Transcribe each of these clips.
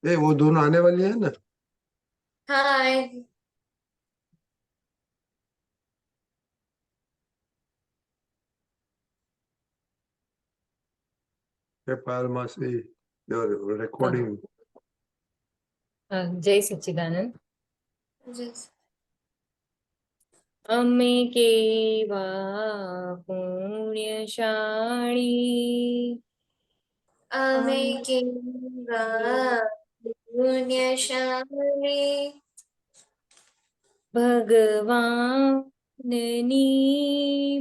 वो दोनों आने वाली है ना। हाय। कृपाल मासी, योर हाँ। रिकॉर्डिंग। जय सच्चिदानंद। Yes. अम्मे केवा पुण्यशाळी अमे अम्मे किंवा केवा पुण्यशाली भगवाननी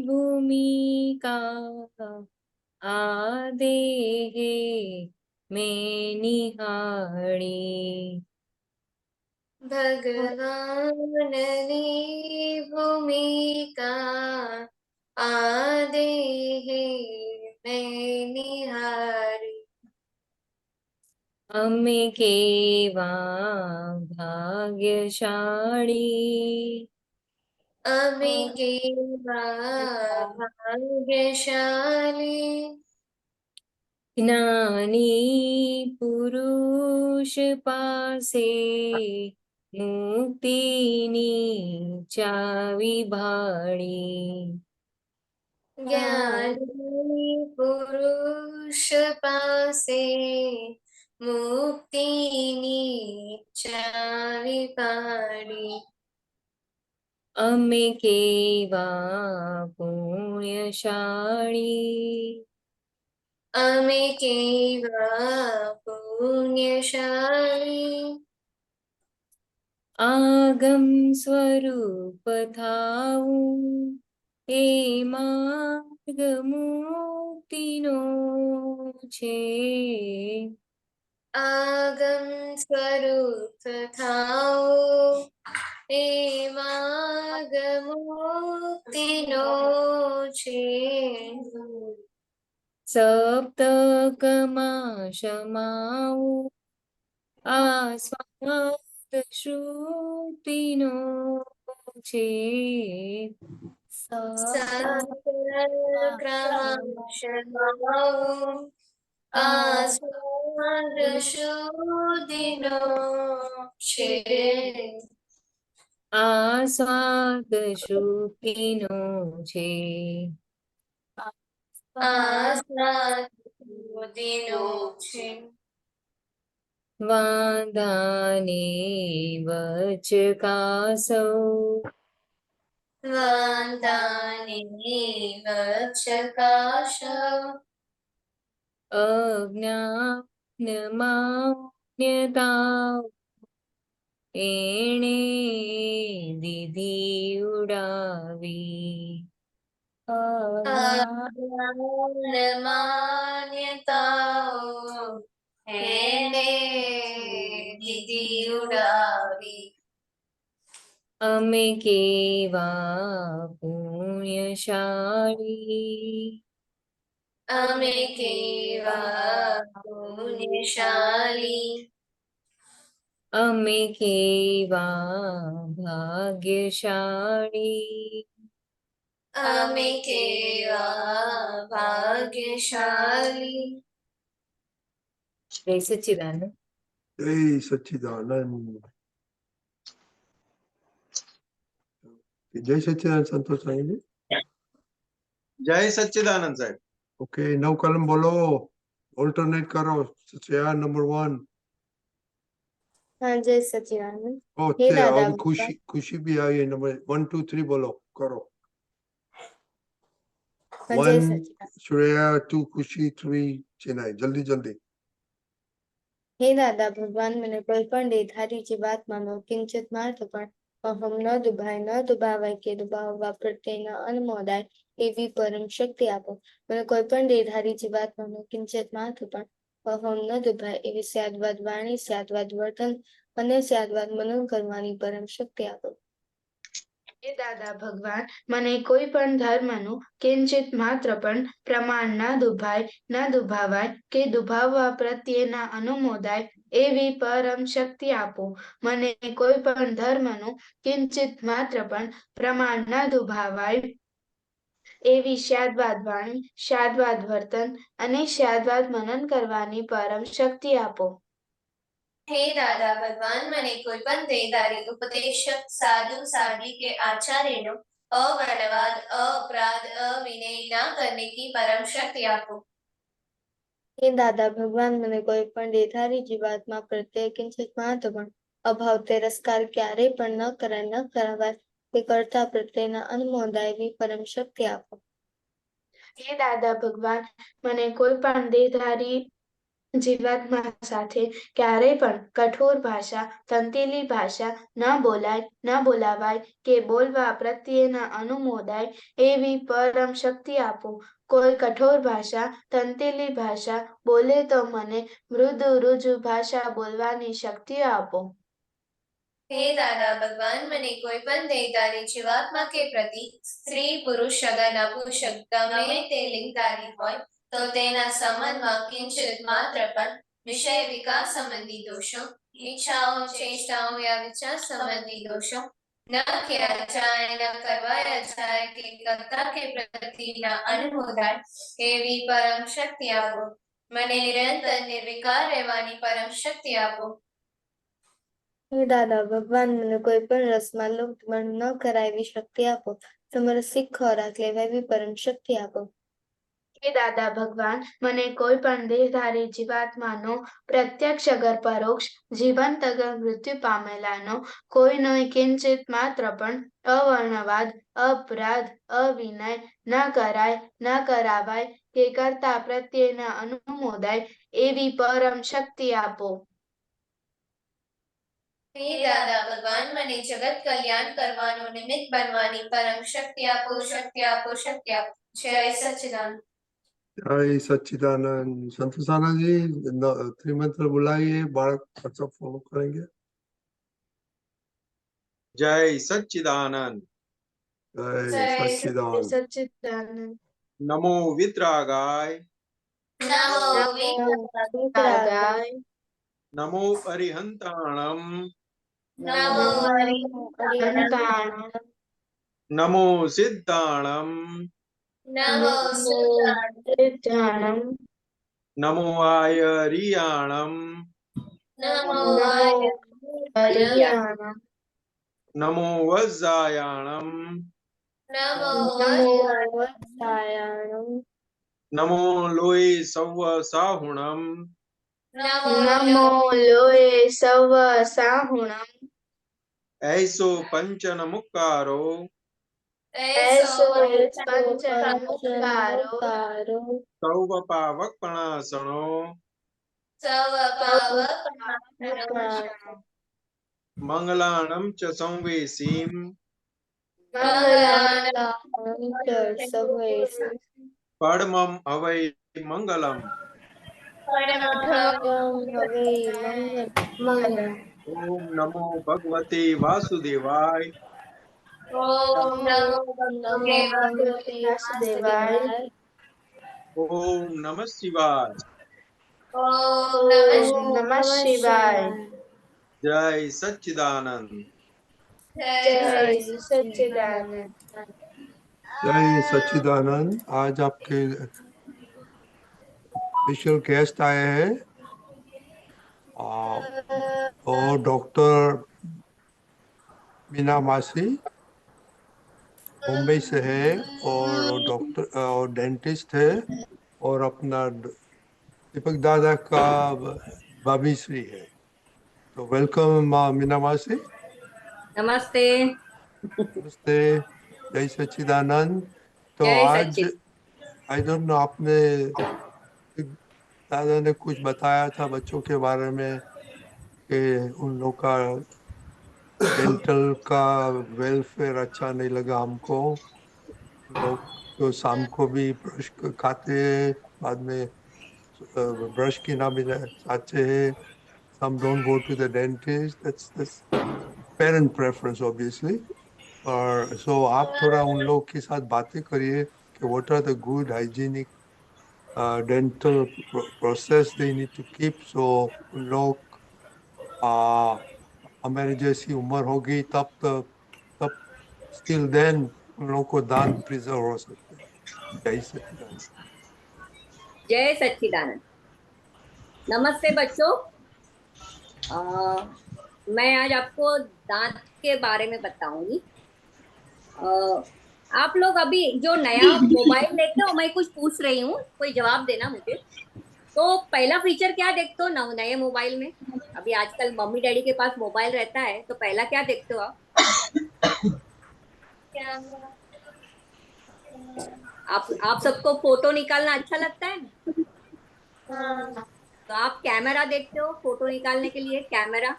भूमिका आदेहे में निहाળી भगवाननी भूमिका आदेहे में निहारी। अम्मे केवा भाग्यशाળી अमे केवा भाग्यशाली ज्ञानी पुरुष पासे मुक्तिनी चावी भाળી ज्ञानी पुरुष पासे मुक्तिनी चावी पाडी। अम्मे केवा पुण्यशाળી अमे केवा पुण्यशाली આગમ સ્વરૂપ થાવું એ માર્ગ મુક્તિનો છે आगम स्वरूप थाओ ए मार्ग मुक्तिनो छे। સપ્તકમાં સમાવું આસ્વાદ શ્રુતિનો છે સપ્તકમાં सक्रमाशमाओ आस्वाद शुदिनो छे। આસ્વાદ શ્રુતિનો છે आस्वाद शुदिनो छे। વાંધાને વચકાસૌ वान्दानि वचकाश અજ્ઞાનમાન્યતા એણે દીધી ઉડાવી અજ્ઞાન मान्यताओ हेने दीदी उड़ावी। અમે કેવા પુણ્યશાળી अमे केवा पुण्यशाली અમે કેવા ભાગ્યશાળી अमे केवा भाग्यशाली। જય સચ્ચિદાનંદ। जय सच्चिदानंद। जय सच्चिदानंद संतोष साईं जी। जय सच्चिदानंद साहब। ओके, नव कलम बोलो, ऑल्टरनेट करो। श्रेया नंबर 1। हाँ जय सच्चिदानंद। ओ हे थे दादा अब खुशी खुशी भी आई है। नंबर 1 2 3 बोलो, करो। हाँ जय 1 सच्चिदानंद। श्रेया, 2 खुशी, 3 चेन्नई। जल्दी जल्दी। हे दादा भगवान મને કોઈ પણ દેધારી જે વાતમાં કિંચિત માત્ર પણ અહમ ન દુભાય ન દુભાવાય કે દુભાવવા પ્રત્યે ન અનુમોદાય એવી પરમ શક્તિ આપો। મને કોઈ પણ દેધારી જે વાતમાં કિંચિત માત્ર પણ અહમ ન દુભાય એવી સ્યાદવાદ વાણી સ્યાદવાદ વર્તન અને સ્યાદવાદ મનન કરવાની પરમ શક્તિ આપો। હે દાદા ભગવાન મને કોઈ પણ ધર્મનું કિંચિત માત્ર પણ પ્રમાણ ન દુભાય ન દુભાવાય કે દુભાવવા પ્રત્યે ન અનુમોદાય એવી પરમ શક્તિ આપો। મને કોઈ પણ ધર્મનું કિંચિત માત્ર પણ પ્રમાણ ન દુભાવાય એવી શાદવાદ વાણી શાદવાદ વર્તન અને શાદવાદ મનન કરવાની પરમ શક્તિ આપો। હે દાદા ભગવાન મને કોઈ પણ દેહધારી ઉપદેશક સાધુ साध्वी के आचार्यों अवर्णवाद अपराध अविनय न करने की परम शक्ति आपो। हे दादा भगवान મને કોઈ પણ દેધારી જીવાત્મા પ્રત્યે કિંચિત માત્ર પણ અભાવ તિરસ્કાર ક્યારેય પણ ન કરાય ન કરાવાય તે કરતા પ્રત્યેના અનુમોદાય એવી પરમ શક્તિ આપો. હે દાદા ભગવાન મને કોઈ પણ દેહધારી જીવાત્મા સાથે ક્યારેય પણ કઠોર ભાષા તંતેલી ભાષા ન બોલાય ન બોલાવાય કે બોલવા પ્રત્યેના અનુમોદાય એવી પરમ શક્તિ આપો. કોઈ કઠોર ભાષા તંતેલી ભાષા બોલે તો મને મૃદુ રુજુ ભાષા બોલવાની શક્તિ આપો. हे दादा भगवान મને કોઈ પણ દેહધારી જીવાત્મા કે પ્રતિ સ્ત્રી પુરુષ સગા નપુંસક ગમે તે લિંગધારી હોય તો તેના સંબંધમાં કિંચિત માત્ર પણ વિષય વિકાર સંબંધી દોષો ઈચ્છાઓ ચેષ્ટાઓ या विचार संबंधी दोषों न किया जाए न करवाया जाए कि कर्ता के प्रति न अनुमोदाय एवी परम शक्ति आपो। મને નિરંતર નિર્વિકાર રહેવાની પરમ શક્તિ આપો। હે દાદા ભગવાન મને કોઈ પણ રસમાં લુપ્ત ન કરાય એવી શક્તિ આપો. સમરસિક ખોરાક લેવા એવી પરમ શક્તિ આપો. હે દાદા ભગવાન મને કોઈ પણ દેહધારી જીવાત્માનો પ્રત્યક્ષ અગર પરોક્ષ જીવંત અગર મૃત્યુ પામેલાનો કોઈનો કિંચિત માત્ર પણ અવર્ણવાદ અપરાધ અવિનય ન કરાય ન કરાવાય કે કરતા પ્રત્યેના અનુમોદાય એવી પરમ શક્તિ આપો. हे दादा भगवान મને જગત કલ્યાણ કરવાનો નિમિત્ત બનવાની પરમ શક્તિ આપો શક્તિ આપો શક્તિ આપો। જય સच्चिदानंद। जय सच्चिदानंद। संतोषाना जी त्रिमंत्र बुलाइए, बालक अच्छा फॉलो करेंगे। जय सच्चिदानंद। जय सच्चिदानंद। સચ્ચિદાનંદ नमो वितरागाय नमो વિતરાગાય नमो अरिहंताणम नमो અરિહંતાણમ नमो सिद्धाणम नमो સિદ્ધાણમ नमो आयरियाणम नमो હરિયાણમ नमो वज्रायाणम नमो નમો વત્સાયાણમ नमो लोय सव्व साहुणम નમો લોય સવ સાહુણમ ऐसो पंचन मुक्कारो એસો પંચનમુક્કારો सौव पावक पणासनो सव मंगलाणम च संवेशीम મંગલાણમ ચ સવેસુ परमम अवै मंगलम હવે મંગલમ ओम नमो भगवते वासुदेवाय ओम नमो નમો ભગવતે વાસુદેવાય ओम नमः शिवाय। ओम ઓમ નમઃ શિવાય जय सच्चिदानंद। જય સચ્ચિદાનંદ जय सच्चिदानंद। आज आपके स्पेशल गेस्ट आए हैं और डॉक्टर मीना मासी मुंबई से है और डॉक्टर और डेंटिस्ट है और अपना दीपक दादा का भाभी श्री है। तो वेलकम मीना मासी। नमस्ते। नमस्ते। जय सच्चिदानंद। तो जय आज सच्चिद। आई डोंट नो आपने दादा ने कुछ बताया था बच्चों के बारे में कि उन लोग का डेंटल का वेलफेयर अच्छा नहीं लगा हमको। लोग तो शाम को भी ब्रश खाते हैं, बाद में ब्रश की ना भी चाहते हैं। Some don't go to the dentist. That's parent preference obviously. और so आप थोड़ा उन लोग के साथ बातें करिए कि what are the good hygienic dental process they need to keep, so उन लोग हमारी जैसी उम्र होगी तब still then उन लोग को दांत प्रिजर्व हो सकते हैं। जय सच्चिदानंद। जय सच्चिदानंद। नमस्ते बच्चों। मैं आज आपको दांत के बारे में बताऊंगी। अ, आप लोग अभी जो नया मोबाइल लेते हो, मैं कुछ पूछ रही हूँ, कोई जवाब देना मुझे। तो पहला फीचर क्या देखते हो नए मोबाइल में? अभी आजकल मम्मी डैडी के पास मोबाइल रहता है, तो पहला क्या देखते हो आप? कैमरा। आप सबको फोटो निकालना अच्छा लगता है ना? हाँ। तो आप कैमरा देखते हो फोटो निकालने के लिए, कैमरा।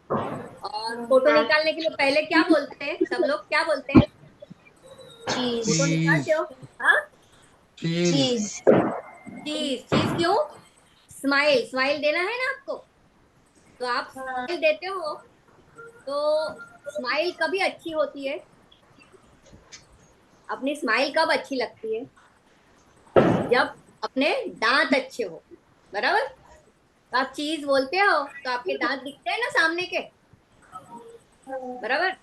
और फोटो निकालने के लिए पहले क्या बोलते हैं सब लोग, क्या बोलते हैं? चीज। फोटो निकालते चीज। हो? हाँ, चीज। चीज। चीज। चीज क्यों? स्माइल, स्माइल देना है ना आपको, तो आप हाँ। स्माइल देते हो। तो स्माइल कभी अच्छी होती है? अपनी स्माइल कब अच्छी लगती है? जब अपने दांत अच्छे हो, बराबर। तो आप चीज बोलते हो तो आपके दांत दिखते हैं ना सामने के, बराबर।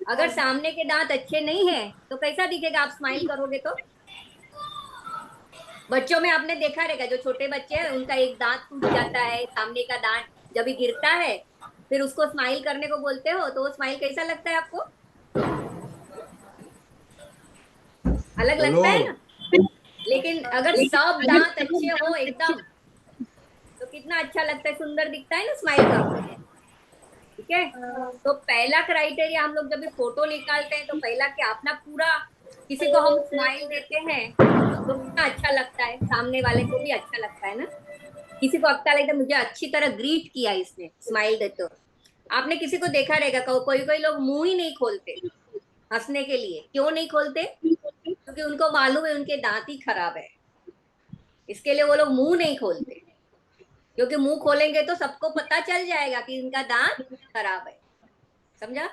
अगर सामने के दांत अच्छे नहीं है तो कैसा दिखेगा आप स्माइल करोगे तो? बच्चों में आपने देखा रहेगा, जो छोटे बच्चे हैं उनका एक दांत टूट जाता है, सामने का दांत जब भी गिरता है, फिर उसको स्माइल करने को बोलते हो, तो वो स्माइल कैसा लगता है आपको? अलग बोलो। लगता है ना। लेकिन अगर सब दांत अच्छे हो एकदम, तो कितना अच्छा लगता है, सुंदर दिखता है ना स्माइल करो तो। ठीक है। तो पहला क्राइटेरिया, हम लोग जब भी फोटो निकालते हैं तो पहला क्या, अपना पूरा, किसी को हम स्माइल देते हैं तो कितना अच्छा लगता है, सामने वाले को भी अच्छा लगता है ना। किसी को लगता है मुझे अच्छी तरह ग्रीट किया इसने स्माइल देते हो। आपने किसी को देखा रहेगा, कोई कोई लोग मुंह ही नहीं खोलते हंसने के लिए। क्यों नहीं खोलते? क्योंकि उनको मालूम है उनके दांत ही खराब है, इसके लिए वो लोग मुंह नहीं खोलते। क्योंकि मुंह खोलेंगे तो सबको पता चल जाएगा कि इनका दांत खराब है। समझा?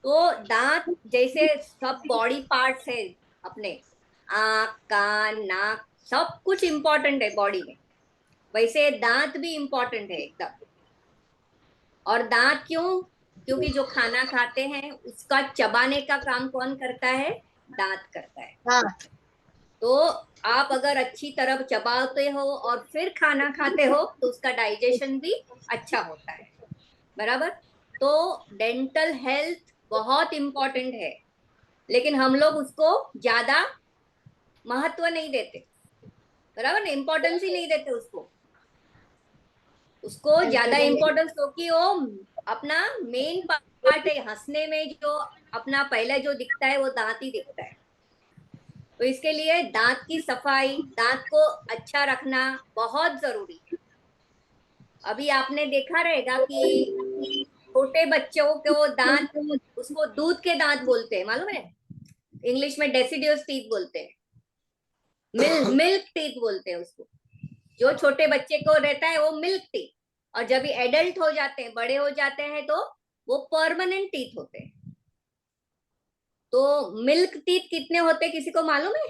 तो दांत जैसे सब बॉडी पार्ट्स है अपने, आंख, कान, नाक, सब कुछ इंपॉर्टेंट है बॉडी में, वैसे दांत भी इंपॉर्टेंट है एकदम। और दांत क्यों? क्योंकि जो खाना खाते हैं उसका चबाने का काम कौन करता है? दांत करता है। हाँ। तो आप अगर अच्छी तरह चबाते हो और फिर खाना खाते हो तो उसका डाइजेशन भी अच्छा होता है, बराबर। तो डेंटल हेल्थ बहुत इंपॉर्टेंट है, लेकिन हम लोग उसको ज्यादा महत्व नहीं देते, बराबर ना, इंपॉर्टेंस ही नहीं देते उसको। उसको ज्यादा इम्पोर्टेंस दो कि वो अपना मेन पार्ट है। हंसने में जो अपना पहले जो दिखता है वो दांत ही दिखता है। तो इसके लिए दांत की सफाई, दांत को अच्छा रखना बहुत जरूरी है। अभी आपने देखा रहेगा कि छोटे बच्चों को दांत, उसको दूध के दांत बोलते हैं, मालूम है? इंग्लिश में डेसिडियस टीथ बोलते हैं, मिल्क टीथ बोलते हैं उसको। जो छोटे बच्चे को रहता है वो मिल्क टीथ, और जब ये एडल्ट हो जाते हैं, बड़े हो जाते हैं, तो वो परमानेंट टीथ होते हैं। तो मिल्क टीथ कितने होते हैं किसी को मालूम है?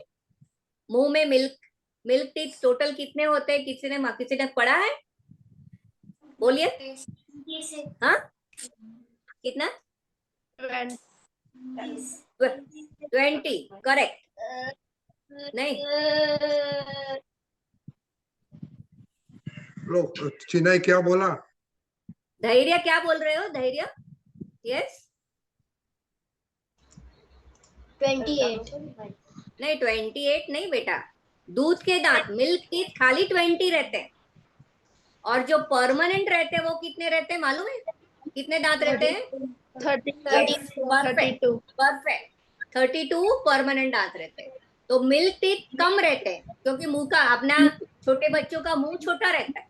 मुंह में मिल्क मिल्क टीथ टोटल कितने होते हैं? किसी ने पढ़ा है? बोलिए। हाँ, कितना? 20, करेक्ट। नहीं, लो, चिन्हई क्या बोला? धैर्य क्या बोल रहे हो? धैर्य, यस। 28। नहीं, 28 नहीं बेटा। दूध के दांत मिल्क टीथ खाली 20 रहते हैं, और जो परमानेंट रहते हैं वो कितने रहते हैं मालूम है? कितने दांत रहते हैं? 32। परफेक्ट, 32 परमानेंट दांत रहते हैं। तो मिल्क टीथ कम रहते हैं, क्योंकि मुंह का अपना, छोटे बच्चों का मुंह छोटा रहता है।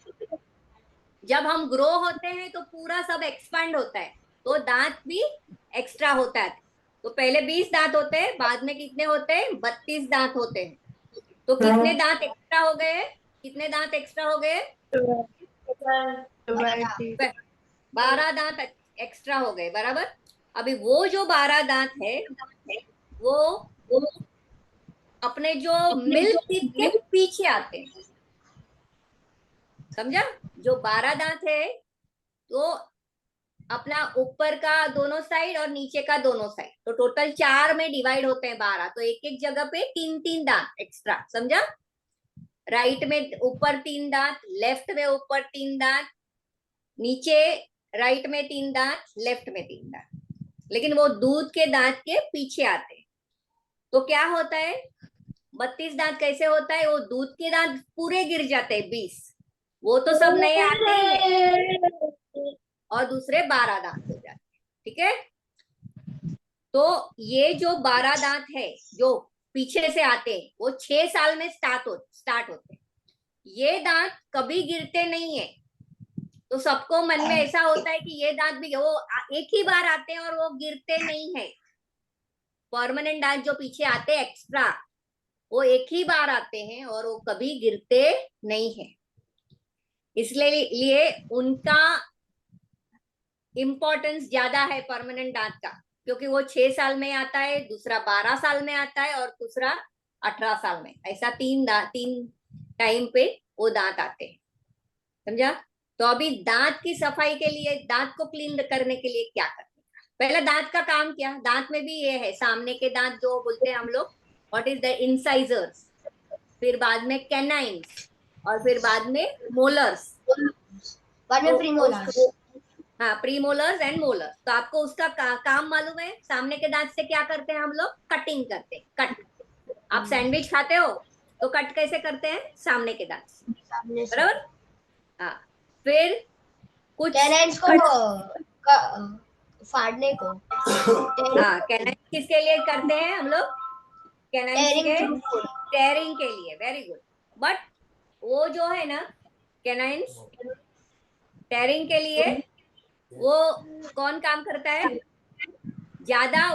जब हम ग्रो होते हैं तो पूरा सब एक्सपांड होता है, तो दांत भी एक्स्ट्रा होता है। तो पहले 20 दांत होते हैं, बाद में कितने होते हैं? 32 दांत होते हैं। तो कितने दांत एक्स्ट्रा हो गए? कितने दांत एक्स्ट्रा हो गए? 12 दांत एक्स्ट्रा हो गए, बराबर। अभी वो जो 12 दांत है वो अपने जो मिल्क टीथ के पीछे आते हैं। समझा? जो 12 दांत है तो अपना ऊपर का दोनों साइड और नीचे का दोनों साइड, तो टोटल 4 में डिवाइड होते हैं 12। तो एक एक जगह पे 3 3 दांत एक्स्ट्रा। समझा? राइट में ऊपर 3 दांत, लेफ्ट में ऊपर 3 दांत, नीचे राइट में 3 दांत, लेफ्ट में 3 दांत, लेकिन वो दूध के दांत के पीछे आते हैं। तो क्या होता है, 32 दांत कैसे होता है, वो दूध के दांत पूरे गिर जाते हैं 20, वो तो सब नए आते ही है, और दूसरे 12 दांत हो जाते हैं। ठीक है, तो ये जो 12 दांत है जो पीछे से आते हैं वो 6 साल में स्टार्ट होते हैं। ये दांत कभी गिरते नहीं है। तो सबको मन में ऐसा होता है कि ये दांत भी वो एक ही बार आते हैं और वो गिरते नहीं है। परमानेंट दांत जो पीछे आते हैं एक्स्ट्रा, वो एक ही बार आते हैं और वो कभी गिरते नहीं है। इसलिए उनका इम्पोर्टेंस ज्यादा है परमानेंट दांत का, क्योंकि वो 6 साल में आता है, दूसरा 12 साल में आता है और दूसरा 18 साल में, ऐसा 3 टाइम पे वो दांत आते हैं। समझा? तो अभी दांत की सफाई के लिए, दांत को क्लीन करने के लिए क्या करते हैं? पहले दांत का काम क्या, दांत में भी ये है, सामने के दांत जो बोलते हैं हम लोग, व्हाट इज द इंसाइजर्स, फिर बाद में कैनाइन्स, और फिर बाद में मोलर्स, बाद में प्रीमोलर्स। हाँ, प्रीमोलर्स एंड मोलर्स। तो आपको उसका काम मालूम है? सामने के दांत से क्या करते हैं हम लोग? कटिंग करते हैं, कट। आप सैंडविच खाते हो तो कट कैसे करते हैं? सामने के दांत से, बराबर? हाँ, फिर कुछ कैनाइन्स को फाड़ने को, हाँ, कैनाइन किसके लिए करते हैं हम लोग? कैनाइन के टेयरिंग के लिए। Very good. बट वो जो है ना, कैनाइन्स टेयरिंग के लिए वो कौन काम करता है ज्यादा?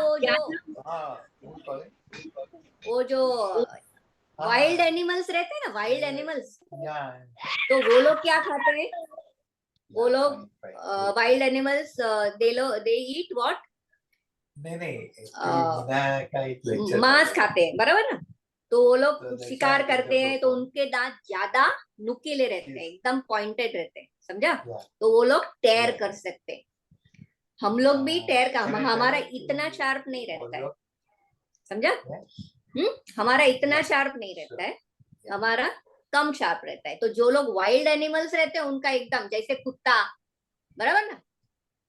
वो जो वाइल्ड एनिमल्स रहते हैं ना, वाइल्ड एनिमल्स, तो वो लोग क्या खाते हैं? वो लोग wild animals they eat what? मांस खाते हैं, बराबर ना? तो वो लोग शिकार करते हैं, तो उनके दांत ज्यादा नुकीले रहते हैं, एकदम पॉइंटेड रहते हैं। समझा? तो वो लोग टेयर कर सकते हैं। हम लोग भी टेयर का, हमारा इतना शार्प नहीं रहता है। समझा? हमारा इतना शार्प नहीं रहता है, हमारा कम शार्प रहता है। तो जो लोग वाइल्ड एनिमल्स रहते हैं उनका एकदम, जैसे कुत्ता, बराबर ना?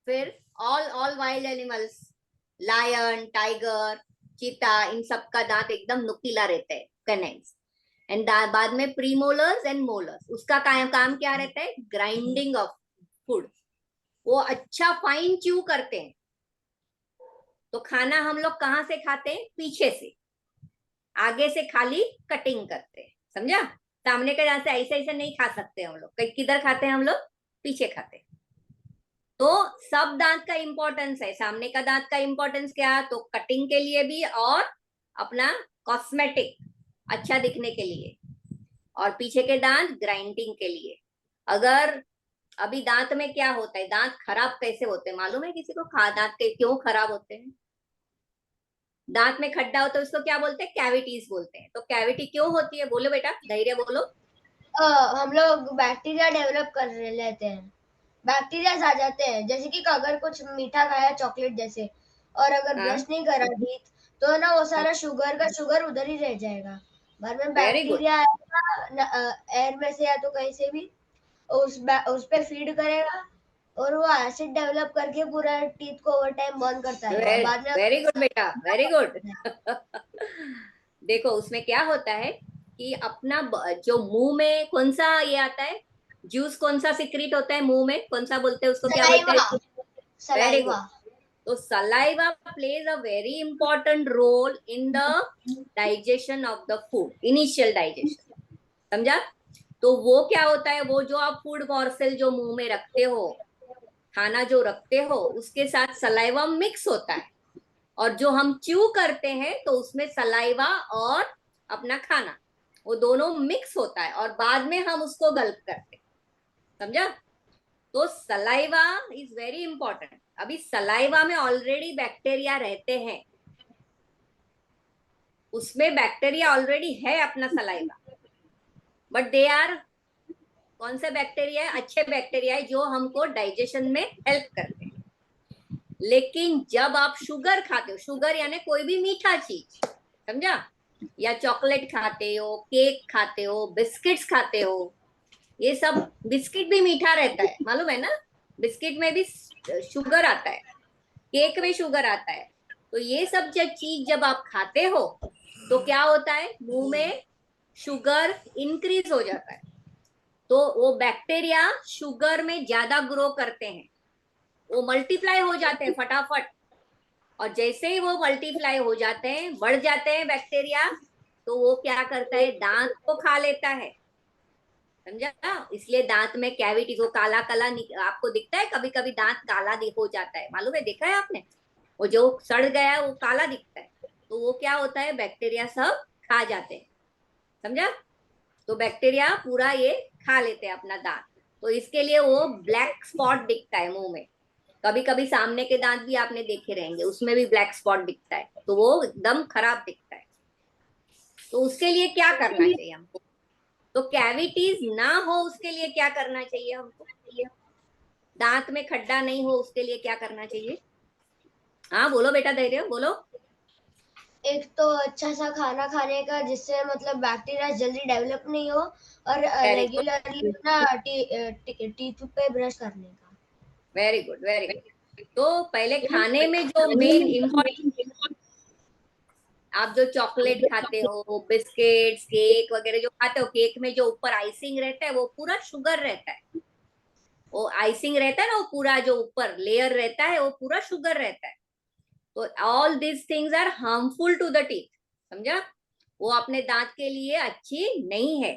फिर all wild animals, lion, tiger, cheetah, इन सब का दांत एकदम नुकीला रहता है, कैनाइन्स। एंड बाद में प्रीमोलर्स एंड मोलर्स, उसका काम क्या रहता है? Grinding of food. वो अच्छा फाइन च्यू करते हैं। तो खाना हम लोग कहाँ से खाते हैं? पीछे से, आगे से खाली कटिंग करते हैं। समझा? सामने के दांत से ऐसे ऐसे नहीं खा सकते हम लोग। किधर खाते हैं हम लोग? पीछे खाते हैं। तो सब दांत का इंपॉर्टेंस है। सामने का दांत का इंपॉर्टेंस क्या? तो कटिंग के लिए भी, और अपना कॉस्मेटिक अच्छा दिखने के लिए, और पीछे के दांत ग्राइंडिंग के लिए। अगर अभी दांत में क्या होता है, दांत खराब कैसे होते हैं मालूम है किसी को? दांत के क्यों खराब होते हैं? दांत में खड्डा होता है, उसको क्या बोलते हैं? कैविटीज बोलते हैं। तो कैविटी क्यों होती है? बोलो बेटा, धैर्य बोलो। हम लोग बैक्टीरिया डेवलप कर लेते हैं, बैक्टीरिया आ जाते हैं, जैसे कि अगर कुछ मीठा खाया चॉकलेट जैसे, और अगर ब्रश नहीं करा टीथ, तो ना वो सारा शुगर उधर ही रह जाएगा। बाद में बैक्टीरिया आएगा एयर में से या तो कहीं से भी, उस पे फीड करेगा और वो एसिड डेवलप करके पूरा टीथ को ओवर टाइम बर्न करता है। बाद में वेरी गुड बेटा, वेरी गुड। देखो उसमें क्या होता है कि अपना जो मुंह में कौन सा ये आता है, जूस कौन सा सिक्रीट होता है मुंह में, कौन सा बोलते हैं उसको? क्या बोलते हैं? Very good. तो saliva plays a very important role in the digestion of the food, initial digestion. समझा? तो वो क्या होता है, वो जो आप फूड मॉर्सेल जो मुंह में रखते हो, खाना जो रखते हो, उसके साथ सलाइवा मिक्स होता है, और जो हम च्यू करते हैं तो उसमें सलाइवा और अपना खाना, वो दोनों मिक्स होता है, और बाद में हम उसको गल्प करते हैं। समझा? तो सलाइवा इज वेरी इंपॉर्टेंट। अभी सलाइवा में ऑलरेडी बैक्टीरिया रहते हैं, उसमें बैक्टीरिया ऑलरेडी है अपना सलाइवा, बट दे आर, कौन से बैक्टीरिया है? अच्छे बैक्टीरिया है जो हमको डाइजेशन में हेल्प करते हैं। लेकिन जब आप शुगर खाते हो, शुगर यानी कोई भी मीठा चीज, समझा, या चॉकलेट खाते हो, केक खाते हो, बिस्किट्स खाते हो, ये सब, बिस्किट भी मीठा रहता है, मालूम है ना? बिस्किट में भी शुगर आता है, केक में शुगर आता है। तो ये सब जब चीज जब आप खाते हो तो क्या होता है, मुंह में शुगर इंक्रीज हो जाता है। तो वो बैक्टीरिया शुगर में ज्यादा ग्रो करते हैं, वो मल्टीप्लाई हो जाते हैं फटाफट। और जैसे ही वो मल्टीप्लाई हो जाते हैं, बढ़ जाते हैं बैक्टीरिया, तो वो क्या करता है, दांत को खा लेता है। समझा? इसलिए दांत में कैविटी को काला काला आपको दिखता है, कभी कभी दांत काला हो जाता है, मालूम है, देखा है आपने? वो जो सड़ गया है वो काला दिखता है, तो वो क्या होता है, बैक्टीरिया सब खा जाते हैं। समझा? तो बैक्टीरिया पूरा ये खा लेते हैं अपना दांत। तो इसके लिए वो ब्लैक स्पॉट दिखता है मुंह में। कभी कभी सामने के दांत भी आपने देखे रहेंगे, उसमें भी ब्लैक स्पॉट दिखता है, तो वो एकदम खराब दिखता है। तो उसके लिए क्या करना चाहिए हमको? तो कैविटीज ना हो उसके लिए क्या करना चाहिए हमको? दांत में खड्डा नहीं हो उसके लिए क्या करना चाहिए? हाँ बोलो बेटा, धैर्य बोलो। एक तो अच्छा सा खाना खाने का जिससे मतलब बैक्टीरिया जल्दी डेवलप नहीं हो, और वेरी गुड, रेगुलरली अपना टीथ पे ब्रश करने का। Very good, very good. तो पहले खाने में जो मेन इम्पोर्टेंट, आप जो चॉकलेट खाते हो, बिस्किट्स, केक वगैरह जो खाते हो, केक में जो ऊपर आइसिंग रहता है वो पूरा शुगर रहता है। वो आइसिंग रहता है ना, वो पूरा जो ऊपर लेयर रहता है वो पूरा शुगर रहता है। तो all this things are harmful to the teeth. समझा? वो अपने दांत के लिए अच्छी नहीं है।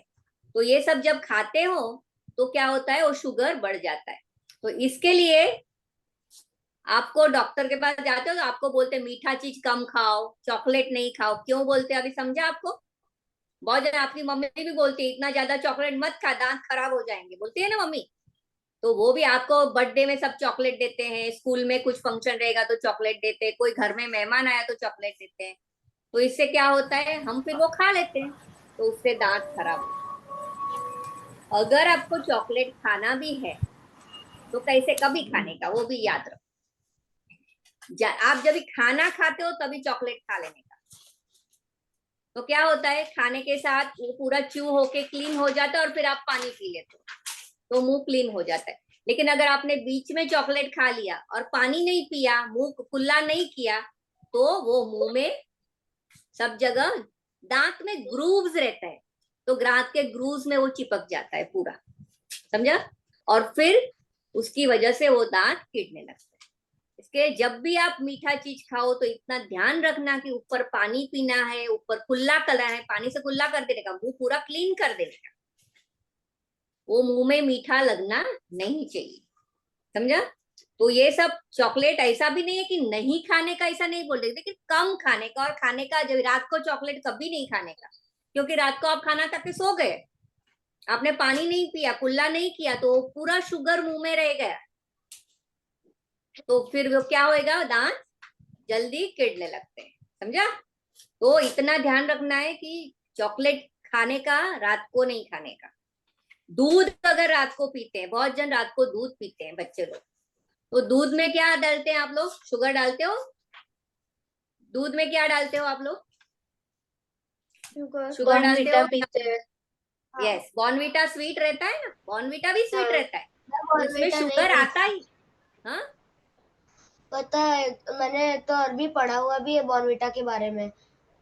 तो ये सब जब खाते हो तो क्या होता है, वो शुगर बढ़ जाता है। तो इसके लिए आपको डॉक्टर के पास जाते हो तो आपको बोलते हैं मीठा चीज कम खाओ, चॉकलेट नहीं खाओ। क्यों बोलते हैं अभी समझा आपको? बहुत ज्यादा आपकी मम्मी भी बोलती है इतना ज्यादा चॉकलेट मत खा, दांत खराब हो जाएंगे, बोलती है ना मम्मी। तो वो भी आपको बर्थडे में सब चॉकलेट देते हैं, स्कूल में कुछ फंक्शन रहेगा तो चॉकलेट देते हैं, कोई घर में मेहमान आया तो चॉकलेट देते हैं। तो इससे क्या होता है, हम फिर वो खा लेते हैं, तो उससे दांत खराब होते हैं। अगर आपको चॉकलेट खाना भी है तो कैसे, कभी खाने का, वो भी याद रखो। आप जब भी खाना खाते हो तभी चॉकलेट खा लेने का। तो क्या होता है, खाने के साथ वो पूरा च्यू होके क्लीन हो जाता है और फिर आप पानी पी लेते हो तो मुंह क्लीन हो जाता है। लेकिन अगर आपने बीच में चॉकलेट खा लिया और पानी नहीं पिया, मुंह कुल्ला नहीं किया, तो वो मुंह में सब जगह, दांत में ग्रूव्स रहता है, तो दांत के ग्रूव्स में वो चिपक जाता है पूरा। समझा? और फिर उसकी वजह से वो दांत कीटने लगता है। इसके जब भी आप मीठा चीज खाओ तो इतना ध्यान रखना कि ऊपर पानी पीना है, ऊपर कुल्ला करना है, पानी से कुल्ला कर देने का, मुंह पूरा क्लीन कर देने का। वो मुंह में मीठा लगना नहीं चाहिए। समझा? तो ये सब चॉकलेट ऐसा भी नहीं है कि नहीं खाने का, ऐसा नहीं बोल रहे, लेकिन कम खाने का। और खाने का जब रात को चॉकलेट कभी नहीं खाने का, क्योंकि रात को आप खाना खा के सो गए, आपने पानी नहीं पिया, कुल्ला नहीं किया, तो पूरा शुगर मुंह में रह गया, तो फिर वो क्या होएगा, दांत जल्दी किडने लगते हैं। समझा? तो इतना ध्यान रखना है कि चॉकलेट खाने का रात को नहीं खाने का। दूध अगर रात को पीते हैं, बहुत जन रात को दूध पीते हैं बच्चे लोग, तो दूध में क्या डालते हैं आप लोग? शुगर डालते हो? दूध में क्या डालते हो आप लोग? शुगर डालते हो? पीते हैं। यस, बॉर्नवीटा स्वीट रहता है ना, बॉर्नवीटा भी स्वीट हाँ। रहता है, मैं तो उसमें बॉर्नवीटा नहीं शुगर पीती। आता ही। हाँ, पता है, मैंने तो और भी पढ़ा हुआ भी है बॉर्नवीटा के बारे में।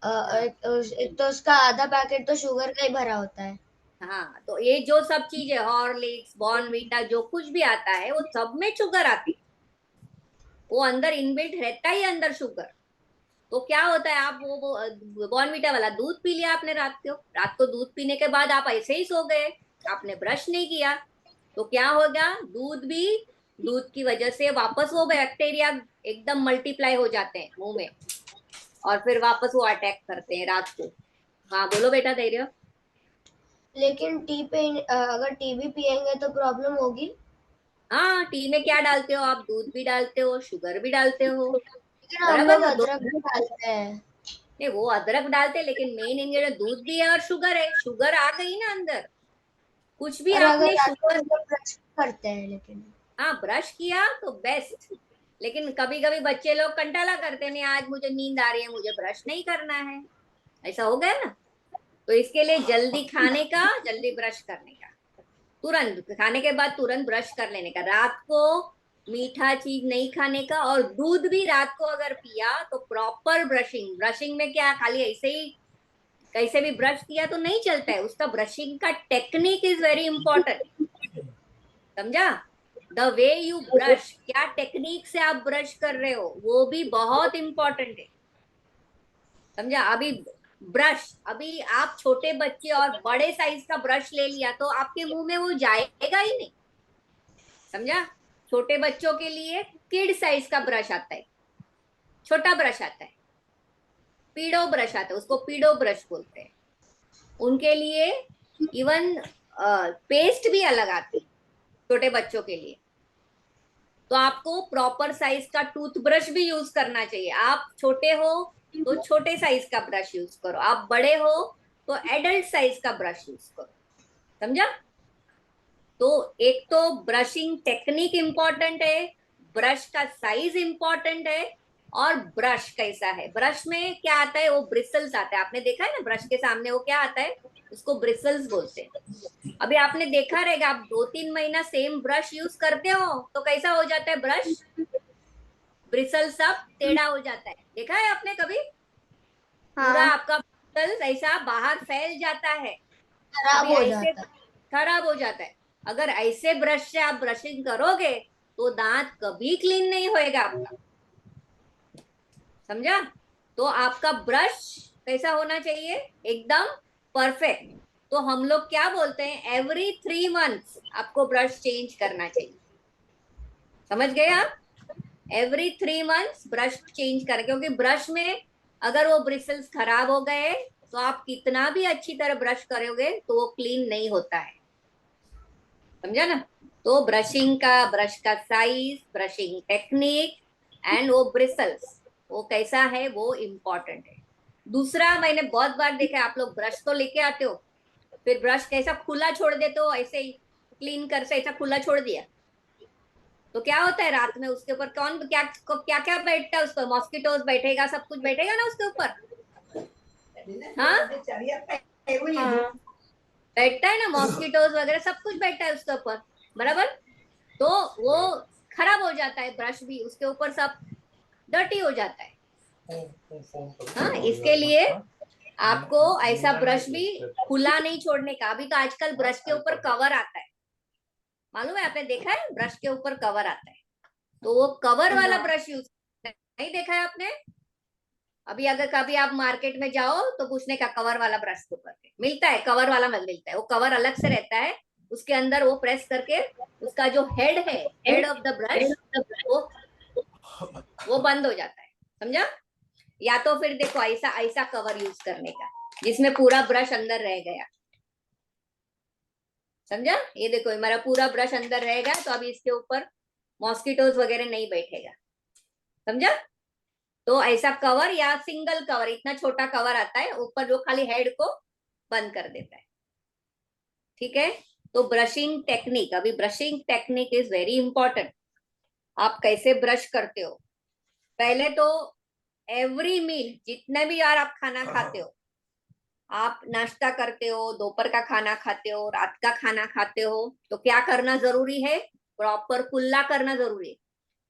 हाँ, एक तो उसका आधा पैकेट तो शुगर का ही भरा होता है। हाँ। तो ये जो सब चीजें, हॉर्लिक्स, बॉर्नवीटा, जो कुछ भी आता है वो सब में शुगर आती है, वो अंदर इनबिल्ट रहता ही है अंदर शुगर। तो क्या होता है, आप वो बॉर्नवीटा वाला दूध पी लिया आपने रात को दूध पीने के बाद आप ऐसे ही सो गए, आपने ब्रश नहीं किया, तो क्या होगा, दूध की वजह से वापस वो बैक्टीरिया एकदम मल्टीप्लाई हो जाते हैं मुंह में, और फिर वापस वो अटैक करते हैं रात को। हाँ बोलो बेटा, धैर्य। लेकिन अगर टी भी पियेंगे तो प्रॉब्लम होगी। हाँ, टी में क्या डालते हो आप? दूध भी डालते हो, शुगर भी डालते हो, लेकिन हम बराबर लोग ना? अदरक भी डालते हैं। नहीं, वो अदरक डालते हैं, लेकिन मेन इंग्रेडिएंट दूध भी है और शुगर है, शुगर आ गई ना अंदर। कुछ भी और अगर आपने रात को शुगर, हम लोग ब्रश करते हैं लेकिन। हाँ ब्रश किया तो बेस्ट। लेकिन कभी कभी बच्चे लोग कंटाला करते नहीं, आज मुझे नींद आ रही है, मुझे ब्रश नहीं करना है, ऐसा हो गया ना। तो इसके लिए जल्दी खाने का, जल्दी ब्रश करने का। तुरंत खाने के बाद तुरंत ब्रश कर लेने का। रात को मीठा चीज नहीं खाने का, और दूध भी रात को अगर पिया तो प्रॉपर ब्रशिंग। ब्रशिंग में क्या खाली ऐसे ही कैसे भी ब्रश किया तो नहीं चलता है, उसका ब्रशिंग का टेक्निक इज वेरी इंपॉर्टेंट। समझा? द वे यू ब्रश, क्या टेक्निक से आप ब्रश कर रहे हो, वो भी बहुत इंपॉर्टेंट है। समझा? अभी ब्रश, अभी आप छोटे बच्चे और बड़े साइज का ब्रश ले लिया तो आपके मुंह में वो जाएगा ही नहीं। समझा? छोटे बच्चों के लिए किड साइज का ब्रश आता है, छोटा ब्रश आता है, पीडो ब्रश आता है, उसको पीडो ब्रश बोलते हैं। उनके लिए इवन पेस्ट भी अलग आती है छोटे बच्चों के लिए। तो आपको प्रॉपर साइज का टूथब्रश भी यूज करना चाहिए। आप छोटे हो तो छोटे साइज का ब्रश यूज करो, आप बड़े हो तो एडल्ट साइज का ब्रश यूज करो। समझा? तो एक तो ब्रशिंग टेक्निक इंपॉर्टेंट है, ब्रश का साइज इंपॉर्टेंट है, और ब्रश कैसा है। ब्रश में क्या आता है, वो ब्रिसल्स आता है। आपने देखा है ना ब्रश के सामने वो क्या आता है, उसको ब्रिसल्स बोलते हैं। अभी आपने देखा रहेगा, आप 2-3 महीना सेम ब्रश यूज करते हो तो कैसा हो जाता है ब्रश, ब्रिसल सब टेढ़ा हो जाता है। देखा है आपने कभी? पूरा हाँ, आपका ब्रिसल्स ऐसा बाहर फैल जाता है। खराब अभी हो ऐसे जाता है। खराब हो जाता है। अगर ऐसे ब्रश से आप ब्रशिंग करोगे तो दांत कभी क्लीन नहीं होएगा आपका। समझा? तो आपका ब्रश कैसा होना चाहिए, एकदम परफेक्ट। तो हम लोग क्या बोलते हैं, एवरी 3 मंथ्स आपको ब्रश चेंज करना चाहिए। समझ गए आप? एवरी 3 मंथ्स ब्रश चेंज करें, क्योंकि ब्रश में अगर वो ब्रिसल्स खराब हो गए तो आप कितना भी अच्छी तरह ब्रश करोगे तो वो क्लीन नहीं होता है। समझा ना? तो ब्रश का साइज, ब्रशिंग टेक्निक एंड वो ब्रिसल्स वो कैसा है वो इम्पोर्टेंट है। दूसरा, मैंने बहुत बार देखा है, आप लोग ब्रश तो लेके आते हो, फिर ब्रश कैसा खुला छोड़ देते हो, ऐसे ही क्लीन कर से ऐसा खुला छोड़ दिया तो क्या होता है, रात में उसके ऊपर कौन क्या क्या क्या बैठता है, उस पर मॉस्किटोज बैठेगा, सब कुछ बैठेगा ना उसके ऊपर। हाँ, हाँ, बैठता है ना, मॉस्किटोज वगैरह सब कुछ बैठता है उसके ऊपर, बराबर। तो वो खराब हो जाता है, ब्रश भी उसके ऊपर सब डर्टी हो जाता है। हाँ, इसके लिए आपको ऐसा ब्रश भी खुला नहीं छोड़ने का। अभी तो आजकल ब्रश के ऊपर कवर आता है, मालूम है? आपने देखा है ब्रश के ऊपर कवर आता है, तो वो कवर वाला ब्रश यूज नहीं देखा है आपने? अभी अगर कभी आप मार्केट में जाओ तो पूछने का कवर वाला ब्रश के ऊपर मिलता है, कवर वाला मिलता है, वो कवर अलग से रहता है, उसके अंदर वो प्रेस करके उसका जो हेड है, हेड ऑफ द ब्रश, वो बंद हो जाता है। समझा? या तो फिर देखो ऐसा ऐसा कवर यूज करने का जिसमें पूरा ब्रश अंदर रह गया। समझा? ये देखो हमारा पूरा ब्रश अंदर रहेगा तो अभी इसके ऊपर मॉस्किटोज वगैरह नहीं बैठेगा। समझा? तो ऐसा कवर या सिंगल कवर, इतना छोटा कवर आता है ऊपर जो खाली हेड को बंद कर देता है। ठीक है? तो ब्रशिंग टेक्निक, अभी brushing technique is very important. आप कैसे ब्रश करते हो, पहले तो एवरी मील, जितने भी यार आप खाना खाते हो, आप नाश्ता करते हो, दोपहर का खाना खाते हो, रात का खाना खाते हो, तो क्या करना जरूरी है, प्रॉपर कुल्ला करना जरूरी है।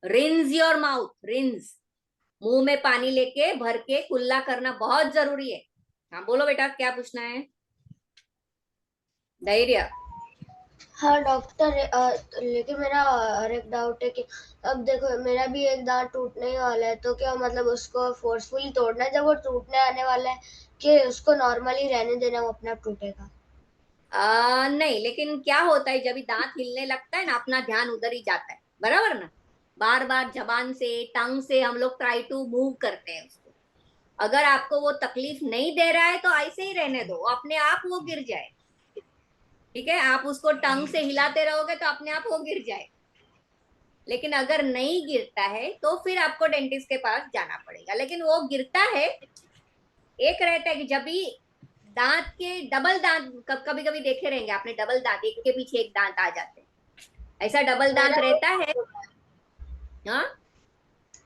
रिंस योर माउथ, रिंस, मुंह में पानी लेके भर के कुल्ला करना बहुत जरूरी है। हाँ बोलो बेटा, क्या पूछना है? धैर्य। हाँ डॉक्टर, लेकिन मेरा और एक डाउट है कि अब देखो मेरा भी एक दांत टूटने ही वाला है, तो क्या मतलब उसको फोर्सफुली तोड़ना है जब वो टूटने आने वाला है, कि उसको नॉर्मली रहने देना, वो अपने आप टूटेगा? नहीं, लेकिन क्या होता है जब भी दांत हिलने लगता है ना, अपना ध्यान उधर ही जाता है, बराबर ना? बार बार जबान से, टंग से हम लोग ट्राई टू मूव करते हैं उसको। अगर आपको वो तकलीफ नहीं दे रहा है तो ऐसे ही रहने दो, अपने आप वो गिर जाए। ठीक है? आप उसको टंग से हिलाते रहोगे तो अपने आप वो गिर जाए। लेकिन अगर नहीं गिरता है तो फिर आपको डेंटिस्ट के पास जाना पड़ेगा। लेकिन वो गिरता है, एक रहता है कि जब भी दांत के डबल दांत, कभी कभी देखे रहेंगे आपने, डबल दांत, एक के पीछे एक दांत आ जाते हैं, ऐसा डबल दांत मेरा रहता है। हाँ,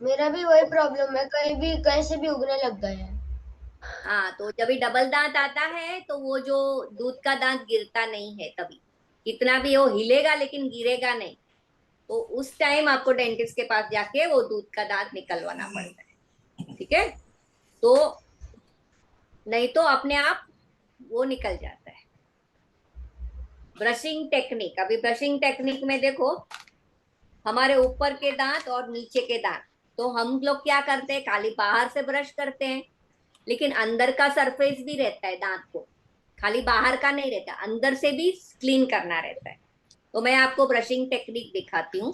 मेरा भी वही प्रॉब्लम है, कहीं भी कहीं से भी उगने लग गए हैं। हाँ, तो जब भी डबल दांत आता है तो वो जो दूध का दांत गिरता नहीं है तभी। कितना भी वो हिलेगा लेकिन गिरेगा नहीं। तो उस टाइम आपको डेंटिस्ट के पास जाके वो दूध का दांत निकलवाना पड़ता है, ठीक है। तो नहीं तो अपने आप वो निकल जाता है। ब्रशिंग टेक्निक, अभी ब्रशिंग टेक्निक में देखो, हमारे ऊपर के दांत और नीचे के दांत, तो हम लोग क्या करते हैं, खाली बाहर से ब्रश करते हैं, लेकिन अंदर का सरफेस भी रहता है दांत को, खाली बाहर का नहीं रहता, अंदर से भी क्लीन करना रहता है। तो मैं आपको ब्रशिंग टेक्निक दिखाती हूँ।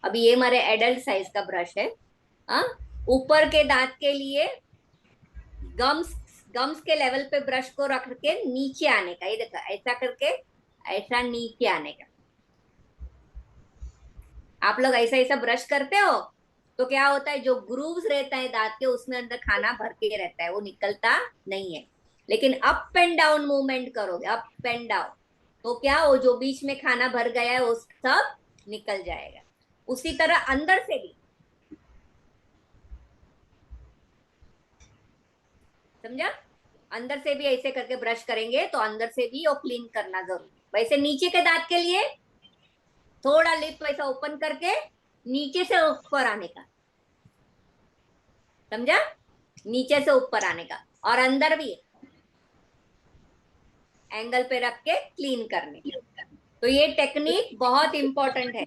अभी ये हमारे एडल्ट साइज का ब्रश है। हाँ, ऊपर के दांत के लिए गम्स गम्स के लेवल पे ब्रश को रख के नीचे आने का, ये देखो ऐसा करके ऐसा नीचे आने का। आप लोग ऐसा ऐसा ब्रश करते हो तो क्या होता है, जो ग्रूव्स रहता है दांत के उसमें अंदर खाना भर के रहता है, वो निकलता नहीं है। लेकिन अप एंड डाउन मूवमेंट करोगे, अप एंड डाउन, तो क्या वो जो बीच में खाना भर गया है वो सब निकल जाएगा। उसी तरह अंदर से भी, समझा, अंदर से भी ऐसे करके ब्रश करेंगे तो अंदर से भी वो क्लीन करना जरूरी। वैसे नीचे के दांत के लिए थोड़ा लिप वैसा ओपन करके नीचे से ऊपर आने का, समझा, नीचे से ऊपर आने का, और अंदर भी एंगल पे रख के क्लीन करने का। तो ये टेक्निक बहुत इंपॉर्टेंट है।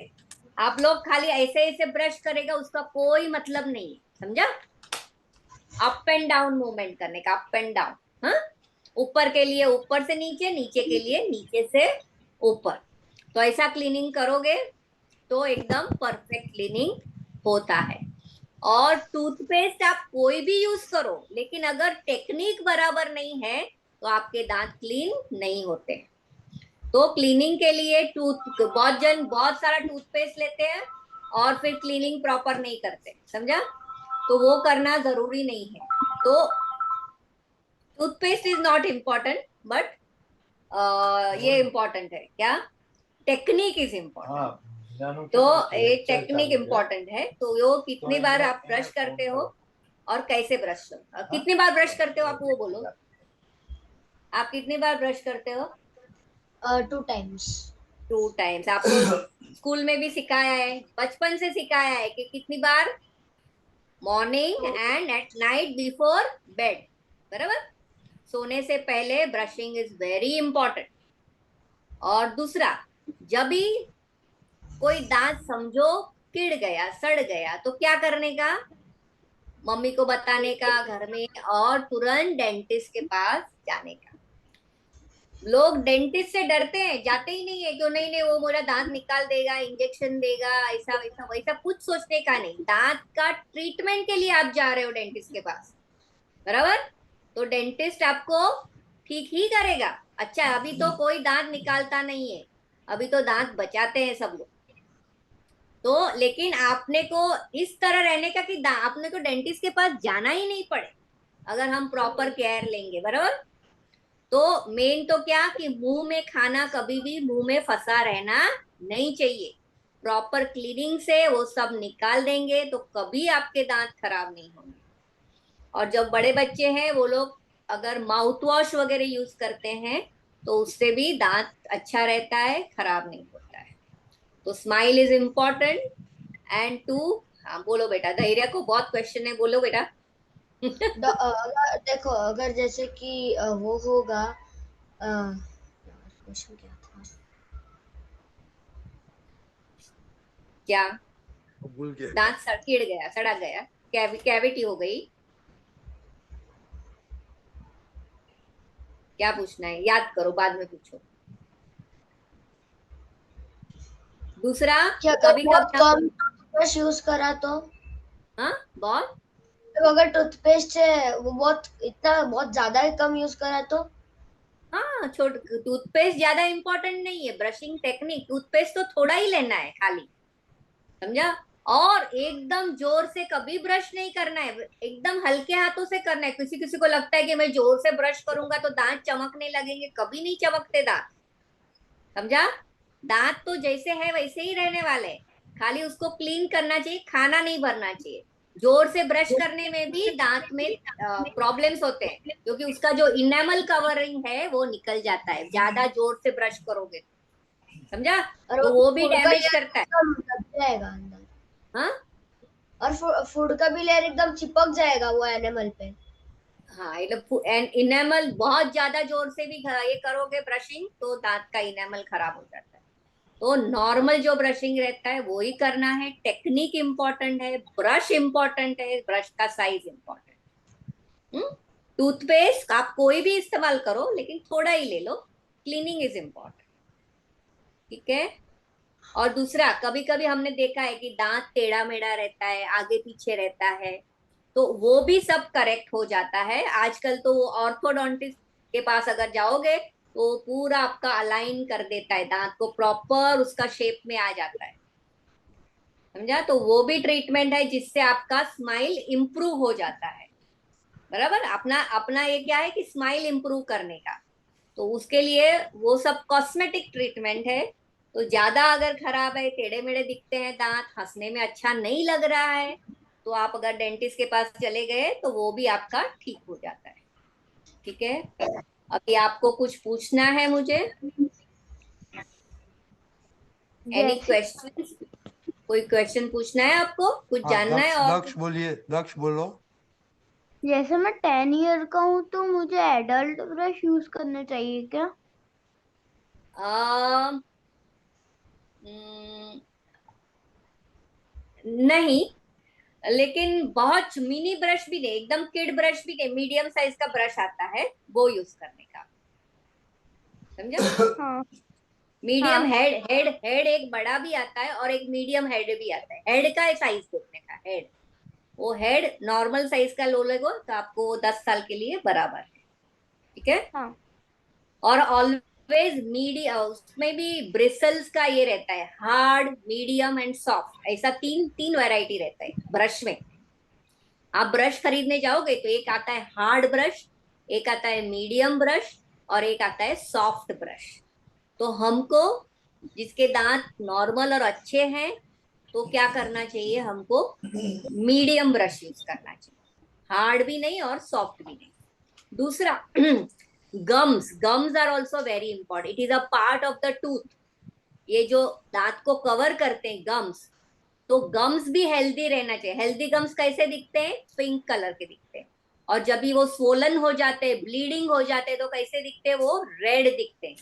आप लोग खाली ऐसे ऐसे ब्रश करेगा उसका कोई मतलब नहीं है, समझा। अप एंड डाउन मूवमेंट करने का, अप एंड डाउन। हाँ, ऊपर के लिए ऊपर से नीचे, नीचे के लिए नीचे से ऊपर। तो ऐसा क्लीनिंग करोगे तो एकदम परफेक्ट क्लीनिंग होता है। और टूथपेस्ट आप कोई भी यूज करो, लेकिन अगर टेक्निक बराबर नहीं है तो आपके दांत क्लीन नहीं होते। तो क्लीनिंग के लिए बहुत जन बहुत सारा टूथपेस्ट लेते हैं और फिर क्लीनिंग प्रॉपर नहीं करते, समझा। तो वो करना जरूरी नहीं है। तो toothpaste is not important, but ये इम्पोर्टेंट है क्या, टेक्निक इज इम्पोर्टेंट। तो ये टेक्निक इम्पोर्टेंट है। तो वो कितनी बार आप ब्रश करते हो और कैसे ब्रश, कितनी बार ब्रश करते हो आप वो बोलो, आप कितनी बार ब्रश करते हो? 2 times. 2 टाइम्स। आपको स्कूल में भी सिखाया है, बचपन से सिखाया है कि कितनी बार, morning and at night before bed, बराबर। सोने से पहले ब्रशिंग इज वेरी इंपॉर्टेंट। और दूसरा, जब भी कोई दांत समझो किड़ गया, सड़ गया, तो क्या करने का, मम्मी को बताने का घर में, और तुरंत डेंटिस्ट के पास जाने का। लोग डेंटिस्ट से डरते हैं, जाते ही नहीं है, क्यों नहीं, नहीं वो मेरा दांत निकाल देगा, इंजेक्शन देगा, ऐसा वैसा वैसा कुछ सोचने का नहीं। दांत का ट्रीटमेंट के लिए आप जा रहे हो डेंटिस्ट के पास, बराबर। तो डेंटिस्ट आपको ठीक ही करेगा। अच्छा, अभी तो कोई दांत निकालता नहीं है, अभी तो दांत बचाते हैं सब लोग। तो लेकिन आपने को इस तरह रहने का कि आपने को डेंटिस्ट के पास जाना ही नहीं पड़े, अगर हम प्रॉपर केयर लेंगे, बराबर। तो मेन तो क्या कि मुंह में खाना कभी भी मुंह में फंसा रहना नहीं चाहिए। प्रॉपर क्लीनिंग से वो सब निकाल देंगे तो कभी आपके दांत खराब नहीं होंगे। और जब बड़े बच्चे हैं वो लोग अगर माउथ वॉश वगैरह यूज करते हैं तो उससे भी दांत अच्छा रहता है, खराब नहीं होता है। तो smile is important and to, हाँ बोलो बेटा, धैर्य को बहुत क्वेश्चन है, बोलो बेटा। देखो अगर जैसे कि वो होगा, क्वेश्चन क्या था? क्या? भूल गया। दांत सड़ गया, सड़ा गया, कैविटी हो गई, क्या पूछना है, याद करो, बाद में पूछो। दूसरा, कि अगर कभी बहुत कभी कम टूथपेस्ट यूज करा तो, हाँ बहुत, तो अगर टूथपेस्ट है वो बहुत ज्यादा ही कम यूज करा तो, हाँ छोट टूथपेस्ट ज्यादा इंपॉर्टेंट नहीं है। ब्रशिंग टेक्निक, टूथपेस्ट तो थोड़ा ही लेना है खाली, समझा। और एकदम जोर से कभी ब्रश नहीं करना है, एकदम हल्के हाथों से करना है। किसी किसी को लगता है कि मैं जोर से ब्रश करूंगा तो दांत चमकने लगेंगे, कभी नहीं चमकते दांत, समझा। दांत तो जैसे है वैसे ही रहने वाले, खाली उसको क्लीन करना चाहिए, खाना नहीं भरना चाहिए। जोर से ब्रश करने में भी दांत में प्रॉब्लम्स होते हैं, क्योंकि उसका जो इनेमल कवरिंग है वो निकल जाता है ज्यादा जोर से ब्रश करोगे। समझा? और तो वो भी फूड का डैमेज लेयर करता है। एकदम दब जाएगा अंदर। हाँ और फूड का भी लेयर एकदम चिपक जाएगा वो एनिमल पे। हाँ, एंड इनेमल बहुत ज्यादा जोर से भी ये करोगे ब्रशिंग तो दांत का इनेमल खराब हो जाता है। तो नॉर्मल जो ब्रशिंग रहता है वो ही करना है। टेक्निक इम्पोर्टेंट है, ब्रश इम्पोर्टेंट है, ब्रश का साइज इम्पोर्टेंट। टूथपेस्ट आप कोई भी इस्तेमाल करो लेकिन थोड़ा ही ले लो। Cleaning is important. ठीक है। और दूसरा, कभी कभी हमने देखा है कि दांत टेढ़ा मेढ़ा रहता है, आगे पीछे रहता है, तो वो भी सब करेक्ट हो जाता है। आजकल तो वो ऑर्थोडोंटिस्ट के पास अगर जाओगे तो पूरा आपका अलाइन कर देता है, दांत को प्रॉपर उसका शेप में आ जाता है। समझा? तो वो भी ट्रीटमेंट है जिससे आपका स्माइल इंप्रूव हो जाता है। बराबर। अपना अपना ये क्या है कि स्माइल इंप्रूव करने का, तो उसके लिए वो सब कॉस्मेटिक ट्रीटमेंट है। तो ज्यादा अगर खराब है, टेढ़े मेढ़े दिखते हैं दांत, हंसने में अच्छा नहीं लग रहा है, तो आप अगर डेंटिस्ट के पास चले गए तो वो भी आपका ठीक हो जाता है। ठीक है। अभी आपको कुछ पूछना है मुझे? एनी जैसे क्वेश्चन? कोई क्वेश्चन पूछना है आपको? कुछ हाँ, जानना है दक्ष और? दक्ष बोलिए, दक्ष बोलो। जैसे मैं 10 ईयर का हूँ तो मुझे एडल्ट ब्रश यूज करना चाहिए क्या? अम, नहीं, लेकिन बहुत मिनी ब्रश भी नहीं, एकदम किड ब्रश भी नहीं, मीडियम साइज का ब्रश आता है वो यूज करने का। समझा? हाँ मीडियम हाँ हेड हेड हेड एक बड़ा भी आता है और एक मीडियम हेड भी आता है। हेड का साइज देखने का, हेड, वो हेड नॉर्मल साइज का लो लगो तो आपको वो 10 साल के लिए बराबर है। ठीक है। हाँ और ऑलवेज मीडियम, उसमें भी ब्रिसल्स का ये रहता है, हार्ड, मीडियम एंड सॉफ्ट, ऐसा तीन तीन वैरायटी रहता है ब्रश में। आप ब्रश खरीदने जाओगे तो एक आता है हार्ड ब्रश, एक आता है मीडियम ब्रश, और एक आता है सॉफ्ट ब्रश। तो हमको, जिसके दांत नॉर्मल और अच्छे हैं, तो क्या करना चाहिए हमको? मीडियम ब्रश यूज करना चाहिए, हार्ड भी नहीं और सॉफ्ट भी नहीं। दूसरा, gums gums are also very important, it is a part of the tooth. ये जो दांत को कवर करते हैं गम्स, तो गम्स भी हेल्दी रहना चाहिए। हेल्दी गम्स कैसे दिखते हैं? पिंक कलर के दिखते हैं। और जब भी वो स्वोलन हो जाते हैं, ब्लीडिंग हो जाते हैं, तो कैसे दिखते हैं? वो रेड दिखते हैं।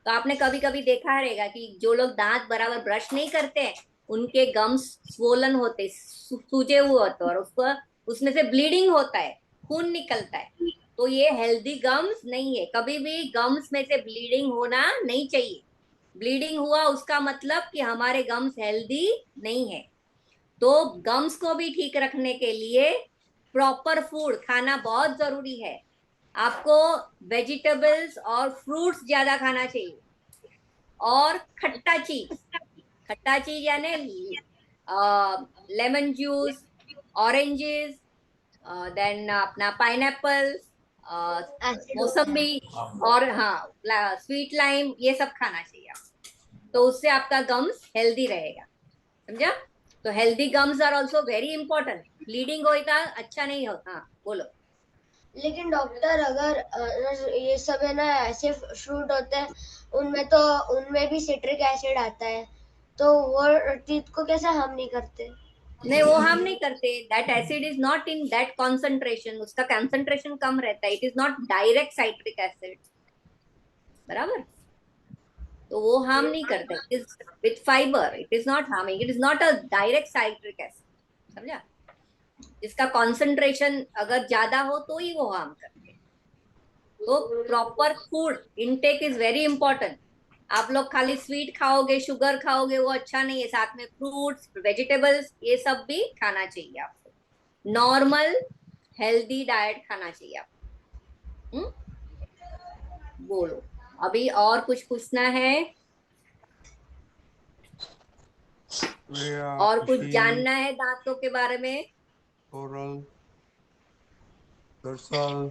तो आपने कभी कभी देखा रहेगा कि जो लोग दांत बराबर ब्रश नहीं करते हैं, उनके गम्स स्वोलन होते, सूजे हुए होते, और उसको उसमें से ब्लीडिंग होता है, खून निकलता है। तो ये हेल्दी गम्स नहीं है। कभी भी गम्स में से ब्लीडिंग होना नहीं चाहिए। ब्लीडिंग हुआ उसका मतलब कि हमारे गम्स हेल्दी नहीं है। तो गम्स को भी ठीक रखने के लिए प्रॉपर फूड खाना बहुत जरूरी है। आपको वेजिटेबल्स और फ्रूट्स ज्यादा खाना चाहिए, और खट्टा चीज यानी लेमन जूस, ऑरेंजेस, देन अपना पाइनएप्पल, एसिड होता है। मौसम्बी, और हाँ स्वीट लाइम, ये सब खाना चाहिए आपको। तो उससे आपका गम्स हेल्दी रहेगा। समझा? तो healthy gums are also very important. Bleeding होता अच्छा नहीं होता। हाँ बोलो। लेकिन डॉक्टर अगर ये सब है ना ऐसे फ्रूट होते हैं, उनमें तो उनमें भी सिट्रिक एसिड आता है, तो वो टीथ को कैसे हार्म नहीं करते? नहीं, वो हार्म नहीं करते। That acid is not in that concentration, उसका कंसंट्रेशन कम रहता है। It is not direct citric acid. बराबर। तो वो हार्म नहीं करते। It is with fibre, it is not harming, it is not a direct citric acid. समझा? जिसका कॉन्सेंट्रेशन अगर ज्यादा हो तो ही वो हार्म करते हैं। तो proper food intake is very important. आप लोग खाली स्वीट खाओगे, शुगर खाओगे, वो अच्छा नहीं है। साथ में फ्रूट्स, वेजिटेबल्स, ये सब भी खाना चाहिए आपको। नॉर्मल हेल्दी डाइट खाना चाहिए आपको। बोलो, अभी और कुछ पूछना है प्रिया, और कुछ खुशी, जानना है दांतों के बारे में? कोरल, दरसल,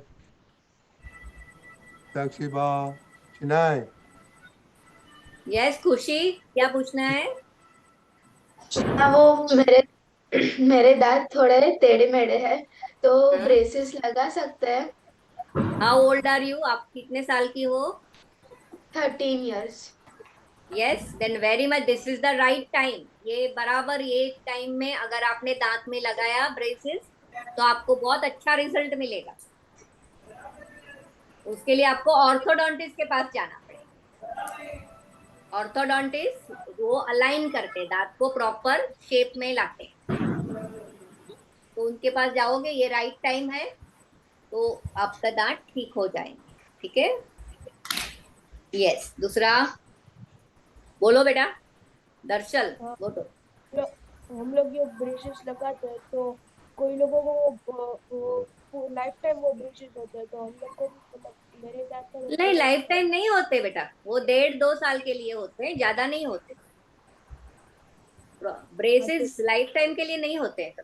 साक्षीबा, चिनाई। यस खुशी, क्या पूछना है? हाँ, वो मेरे मेरे दांत थोड़े टेढ़े मेढ़े हैं, तो हाँ, ब्रेसेस लगा सकते हैं? How old are you? आप कितने साल की हो? 13 years। Yes, then very much, this is the right time. ये बराबर ये टाइम में अगर आपने दांत में लगाया ब्रेसेस तो आपको बहुत अच्छा रिजल्ट मिलेगा। उसके लिए आपको ऑर्थोडोंटिस्ट के पास जाना पड़ेगा। ऑर्थोडोंटिस्ट वो अलाइन करते दांत को प्रॉपर शेप में लाते हैं, तो उनके पास जाओगे, ये राइट टाइम है, तो आपका दांत ठीक हो जाएंगे। ठीक है, यस। दूसरा बोलो बेटा, दर्शल हाँ, बोलो। हम लोग ये ब्रेसेस लगाते हैं तो कोई लोगों को वो लाइफ टाइम वो ब्रेसेस होते हैं, तो हम लोग को भी मतलब मेरे दांत का नहीं, तो लाइफ टाइम नहीं होते बेटा, वो 1.5-2 साल के लिए होते हैं, ज्यादा नहीं होते। हाँ, तो ब्रेसेस लाइफ टाइम के लिए नहीं होते हैं।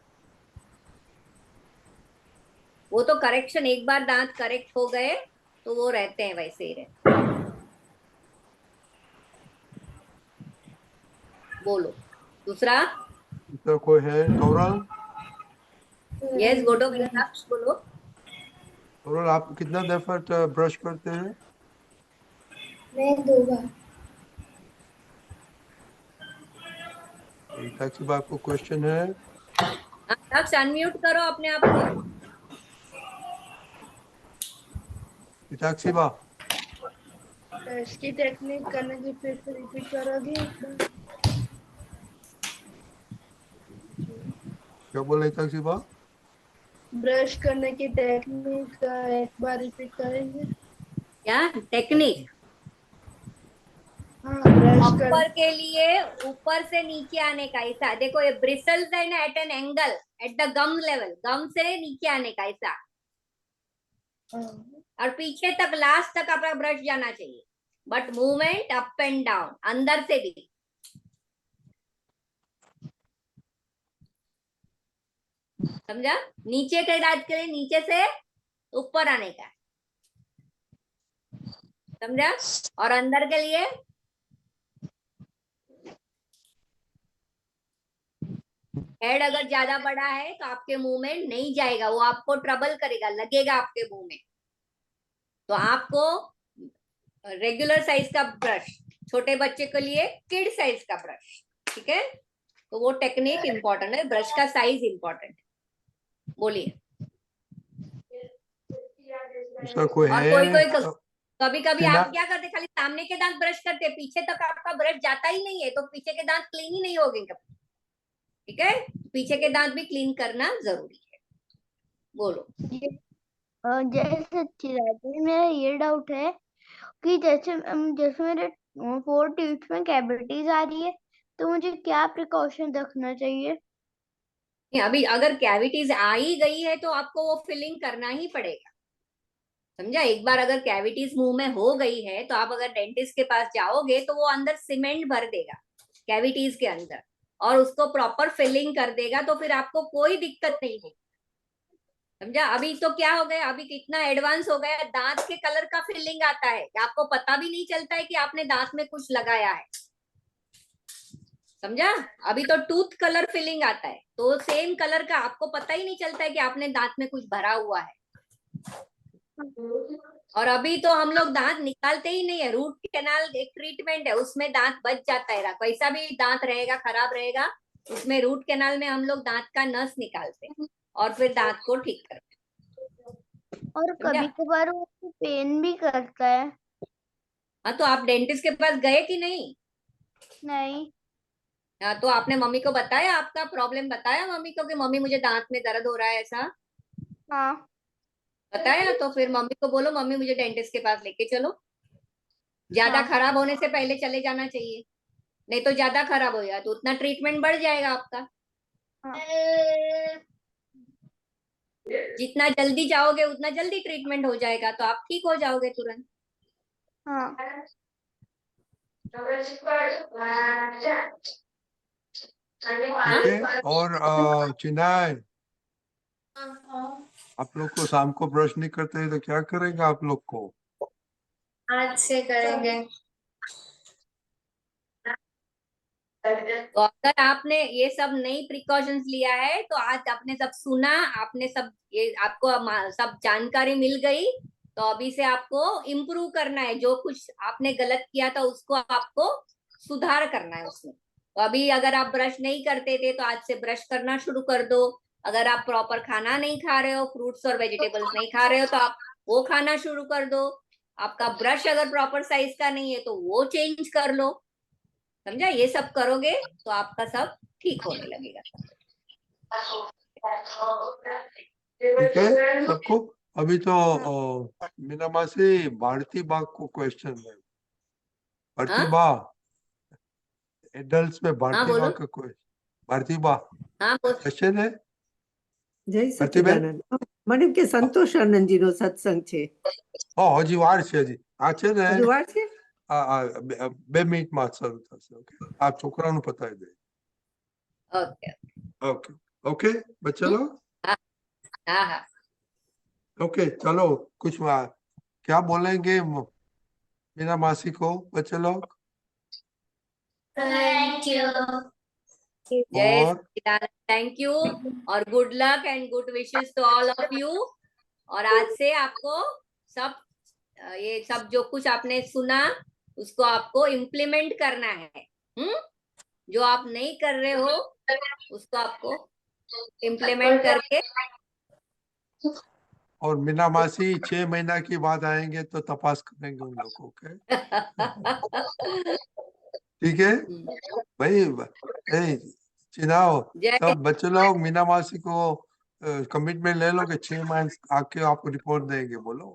वो तो करेक्शन, एक बार दांत करेक्ट हो गए तो वो रहते हैं, वैसे ही रहते हैं। बोलो दूसरा। तो कोई है तोरल? यस बोलो बेटा, साक्ष बोलो। तोरल, आप कितना दफा ब्रश करते हैं? मैं 2 बार। ताकि आपको क्वेश्चन है। हाँ, साक्ष अनम्यूट करो अपने आप को। ताकि बा इसकी टेक्निक करने की फिर से रिपीट करोगी? क्या बोले ताकि बा? ब्रश करने की टेक्निक एक बार रिपीट करेंगे? क्या टेक्निक? हाँ, ब्रश कर। ऊपर के लिए ऊपर से नीचे आने का, ऐसा देखो, ये ब्रिसल्स है ना at an angle, at the gum level, gum से नीचे आने का ऐसा, हाँ, और पीछे तक लास्ट तक आपका ब्रश जाना चाहिए, but movement up and down अंदर से भी। समझा? नीचे के दांत के लिए नीचे से ऊपर आने का, समझा? और अंदर के लिए हेड अगर ज्यादा बड़ा है तो आपके मुंह में नहीं जाएगा, वो आपको ट्रबल करेगा, लगेगा आपके मुंह में। तो आपको रेगुलर साइज का ब्रश, छोटे बच्चे के लिए किड साइज का ब्रश, ठीक है? तो वो टेक्निक इंपॉर्टेंट है, ब्रश का साइज इंपॉर्टेंट है। बोलिए। दूसरा कोई और है? कोई कोई कभी कभी टीना? आप क्या करते, खाली सामने के दांत ब्रश करते, पीछे तक आपका ब्रश जाता ही नहीं है, तो पीछे के दांत क्लीन ही नहीं होंगे कभी। ठीक है, पीछे के दांत भी क्लीन करना जरूरी है। बोलो। जैसे अच्छी रहती है, मेरा ये डाउट है कि जैसे मेरे 4 टीथ में कैविटीज आ रही है, तो मुझे क्या प्रिकॉशन रखना चाहिए? नहीं, अभी अगर कैविटीज आ ही गई है तो आपको वो फिलिंग करना ही पड़ेगा। समझा? एक बार अगर कैविटीज मुंह में हो गई है तो आप अगर डेंटिस्ट के पास जाओगे तो वो अंदर सीमेंट भर देगा कैविटीज के अंदर, और उसको प्रॉपर फिलिंग कर देगा, तो फिर आपको कोई दिक्कत नहीं होगी। समझा? अभी तो क्या हो गया, अभी कितना एडवांस हो गया, दांत के कलर का फिलिंग आता है, आपको पता भी नहीं चलता है कि आपने दांत में कुछ लगाया है। समझा? अभी तो टूथ कलर फिलिंग आता है, तो सेम कलर का आपको पता ही नहीं चलता है कि आपने दांत में कुछ भरा हुआ है। और अभी तो हम लोग दांत निकालते ही नहीं है, रूट कैनाल एक ट्रीटमेंट है, उसमें दांत बच जाता है, कैसा भी दांत रहेगा खराब रहेगा, उसमें रूट कैनाल में हम लोग दांत का नस निकालते हैं और फिर दांत को ठीक करते हैं। और समझा? कभी कभार वो पेन भी करता है। हाँ, तो आप डेंटिस्ट के पास गए कि नहीं? नहीं। हाँ, तो आपने मम्मी को बताया, आपका प्रॉब्लम बताया मम्मी को कि मम्मी मुझे दांत में दर्द हो रहा है, ऐसा हाँ। बताया? तो फिर मम्मी को बोलो, मम्मी मुझे डेंटिस्ट के पास लेके चलो। ज्यादा हाँ। खराब होने से पहले चले जाना चाहिए, नहीं तो ज्यादा खराब हो गया तो उतना ट्रीटमेंट बढ़ जाएगा आपका। हाँ। जितना जल्दी जाओगे उतना जल्दी ट्रीटमेंट हो जाएगा, तो आप ठीक हो जाओगे तुरंत। हाँ। हाँ, ठीक है। और चिनाय, आप लोग को शाम को ब्रश नहीं करते हैं तो क्या करेगा आप लोग को? आज से करेंगे। तो अगर आपने ये सब नई प्रिकॉशंस लिया है तो आज आपने सब सुना, आपने सब ये आपको सब जानकारी मिल गई, तो अभी से आपको इम्प्रूव करना है, जो कुछ आपने गलत किया था उसको आपको सुधार करना है उसमें। तो अभी अगर आप ब्रश नहीं करते थे तो आज से ब्रश करना शुरू कर दो। अगर आप प्रॉपर खाना नहीं खा रहे हो, फ्रूट्स और वेजिटेबल्स नहीं खा रहे हो, तो आप वो खाना शुरू कर दो। आपका ब्रश अगर प्रॉपर साइज का नहीं है तो वो चेंज कर लो। समझा? ये सब करोगे तो आपका सब ठीक होने लगेगा। ठीक है सबको। अभी तो मीना मासी भारती बाग को क्वेश्चन है। भारती हाँ बा एडल्ट्स में हाँ भारती बा बोलो। का कोई भारती बा हाँ बोल। क्वेश्चन है જય भारती बहन। સચ્ચિદાનંદ મને એમ કે સંતોષ આનંદજીનો સત્સંગ છે હજી વાર છે હજી આ છે ને હજુ વાર છે બે મિનિટમાં જ શરૂ થશે. ઓકે આ છોકરાનું પતાવી દે. ओके। ओके ओके बच्चे लोग हाँ हाँ हाँ। ओके चलो कुछ क्या बोलेंगे मीना मासी को बच्चे लोग? Thank you. जय और सच्चिदानंद। थैंक यू और good luck and good wishes to all of you. और आज से आपको सब ये सब जो कुछ आपने सुना उसको आपको इम्प्लीमेंट करना है। जो आप नहीं कर रहे हो उसको आपको इम्प्लीमेंट करके। और मीना मासी 6 महीना की बाद आएंगे तो तपास करेंगे उन लोगों के. ठीक है भाई. ए, चिनाओ जय सब बच्चे लोग मीना मासी को कमिटमेंट ले लो कि 6 महीने आके आपको रिपोर्ट देंगे. बोलो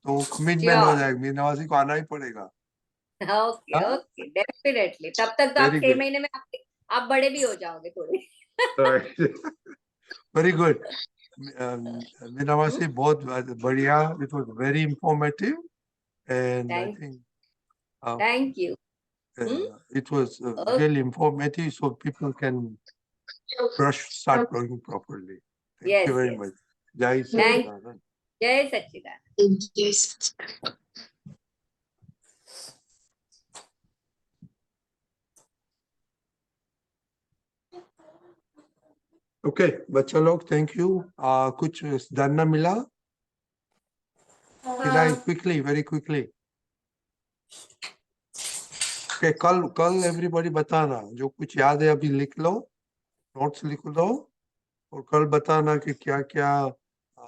तो कमिटमेंट हो श्योर। जाएगा. मीना मासी को आना ही पड़ेगा. ओके हाँ ओके डेफिनेटली। तब तक तो आप वेरी 6 गुड महीने में आप बड़े भी हो जाओगे थोड़े। Very good. मीना मासी बहुत बढ़िया. It was very informative and I think thank you. it was really informative so people can start brushing properly. Thank you yes very yes. much. Jai thank Satchidanand. जय सच्चिदानंद। Okay, बच्चा लोग thank you. कुछ जानना मिला? Kirai, quickly, very quickly. Okay, कल everybody बताना जो कुछ याद है अभी लिख लो, नोट्स लिख लो और कल बताना कि क्या क्या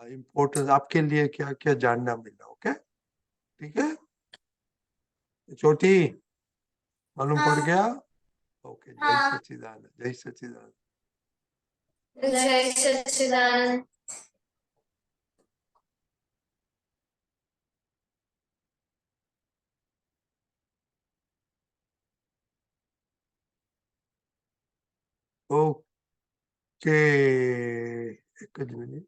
इम्पोर्टेंस आपके लिए क्या क्या जानना मिला. ओके ठीक है छोटी मालूम पड़ गया? ओके जय सच्चिदानंद. जय सच्चिदानंद. जय सच्चिदानंद। ओके एक मिनट.